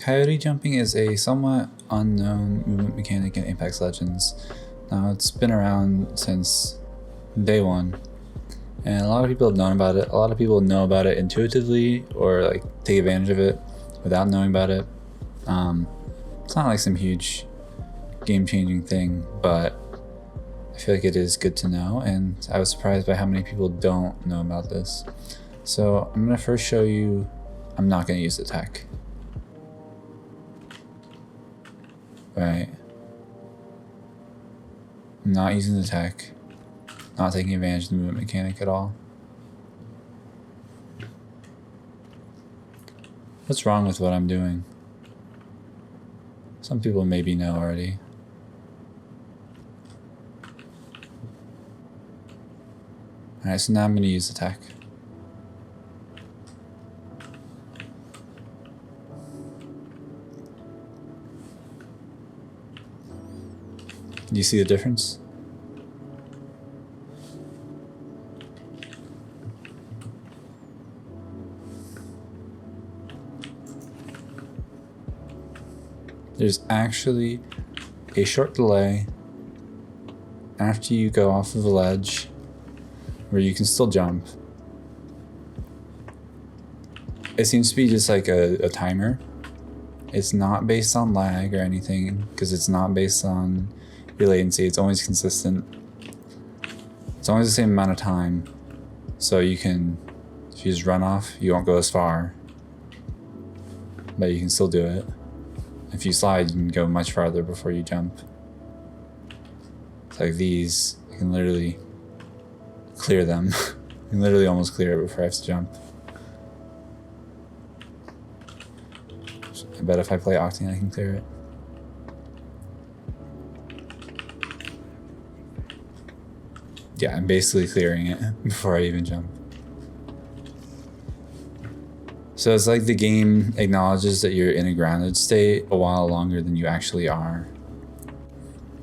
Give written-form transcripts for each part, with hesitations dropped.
Coyote jumping is a somewhat unknown movement mechanic in Apex Legends. Now, it's been around since day one, and a lot of people have known about it. A lot of people know about it intuitively or like take advantage of it without knowing about it. It's not like some huge game-changing thing, but I feel like it is good to know, and I was surprised by how many people don't know about this. So I'm gonna first show you, I'm not gonna use the tech. Right. I'm not using the tech. Not taking advantage of the movement mechanic at all. What's wrong with what I'm doing? Some people maybe know already. Alright, so now I'm gonna use the tech. Do you see the difference? There's actually a short delay after you go off of a ledge where you can still jump. It seems to be just like a timer. It's not based on lag or anything because it's not based on your latency. It's always consistent. It's always the same amount of time. So you can, if you just run off, you won't go as far, but you can still do it. If you slide, you can go much farther before you jump. It's like these, you can literally clear them. You can literally almost clear it before I have to jump. I bet if I play Octane, I can clear it. Yeah, I'm basically clearing it before I even jump. So it's like the game acknowledges that you're in a grounded state a while longer than you actually are.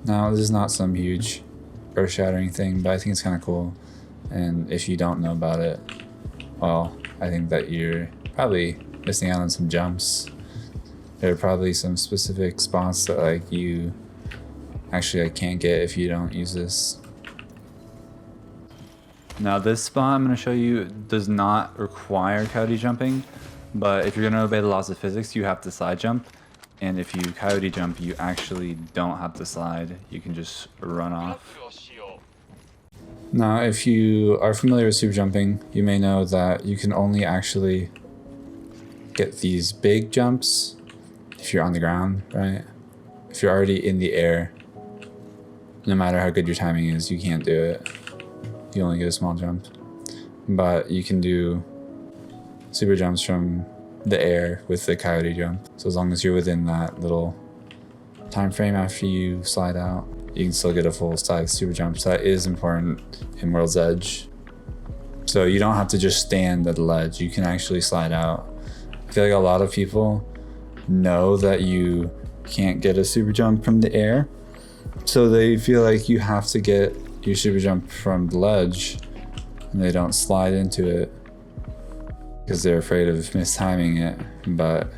Now, this is not some huge earth-shattering thing, but I think it's kind of cool. And if you don't know about it, well, I think that you're probably missing out on some jumps. There are probably some specific spots that like you actually can't get if you don't use this. Now this spot I'm going to show you does not require coyote jumping, but if you're going to obey the laws of physics, you have to slide jump. And if you coyote jump, you actually don't have to slide. You can just run off. Now, if you are familiar with super jumping, you may know that you can only actually get these big jumps if you're on the ground, right? If you're already in the air, no matter how good your timing is, you can't do it. You only get a small jump. But you can do super jumps from the air with the coyote jump. So as long as you're within that little time frame after you slide out, you can still get a full size super jump. So that is important in World's Edge. So you don't have to just stand at the ledge, you can actually slide out. I feel like a lot of people know that you can't get a super jump from the air, so they feel like you have to get your super jump from the ledge, and they don't slide into it because they're afraid of mistiming it, but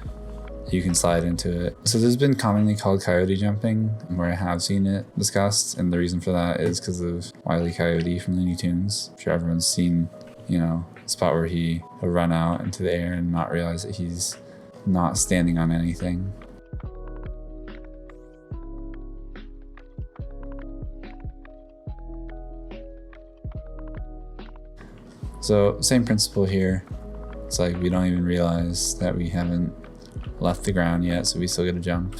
you can slide into it. So this has been commonly called coyote jumping, where I have seen it discussed, and the reason for that is because of Wile E. Coyote from Looney Tunes. I'm sure everyone's seen, you know, the spot where he'll run out into the air and not realize that he's not standing on anything. So same principle here. It's like we don't even realize that we haven't left the ground yet, so we still get a jump.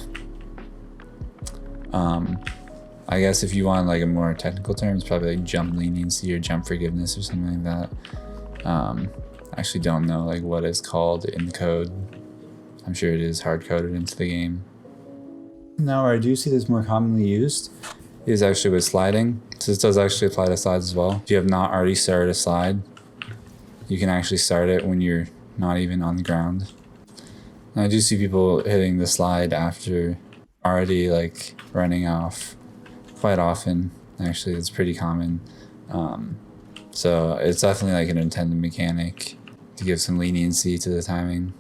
I guess if you want like a more technical term, it's probably like jump leniency or jump forgiveness or something like that. I actually don't know like what it's called in the code. I'm sure it is hard coded into the game. Now where I do see this more commonly used is actually with sliding. So this does actually apply to slides as well. If you have not already started a slide, you can actually start it when you're not even on the ground. And I do see people hitting the slide after already like running off quite often. Actually, it's pretty common. So it's definitely like an intended mechanic to give some leniency to the timing.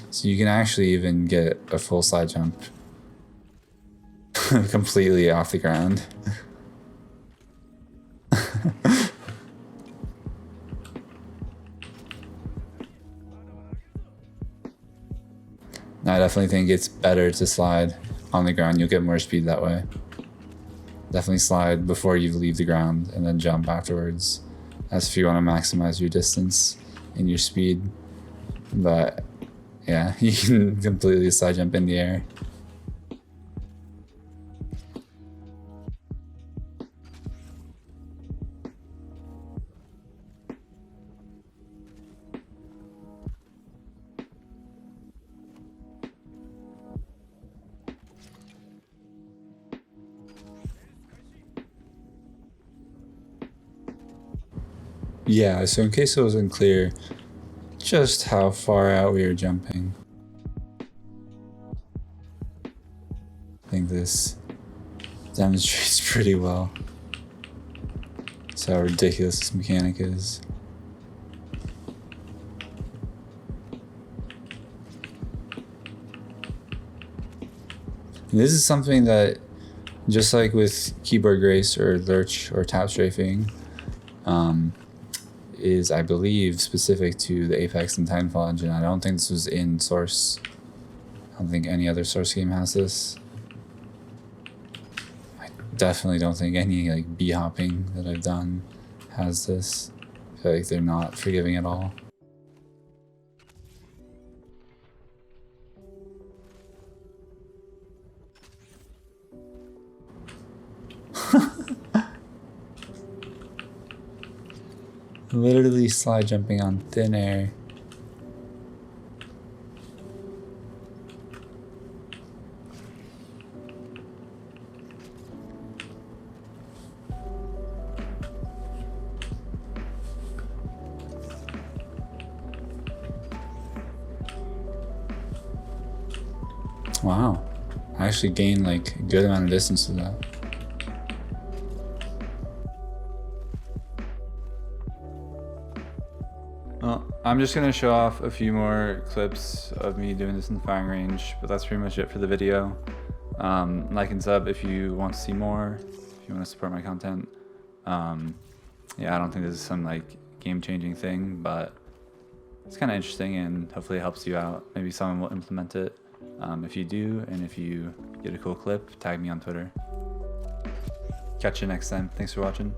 So you can actually even get a full side jump completely off the ground. I definitely think it's better to slide on the ground. You'll get more speed that way. Definitely slide before you leave the ground and then jump afterwards. That's if you want to maximize your distance and your speed. But yeah, you can completely side jump in the air. Yeah, so in case it wasn't clear just how far out we were jumping, I think this demonstrates pretty well just how ridiculous this mechanic is. And this is something that, just like with keyboard grace or lurch or tap strafing, is, I believe, specific to the Apex and Titanfall engine. I don't think this was in Source. I don't think any other Source game has this. I definitely don't think any like B-hopping that I've done has this. I feel like they're not forgiving at all. Literally slide jumping on thin air. Wow, I actually gained like a good amount of distance with that. Well, I'm just gonna show off a few more clips of me doing this in the firing range, but that's pretty much it for the video. Like and sub if you want to see more, if you want to support my content. Yeah, I don't think this is some like game-changing thing, but it's kind of interesting and hopefully it helps you out. Maybe someone will implement it. If you do, and if you get a cool clip, tag me on Twitter. Catch you next time. Thanks for watching.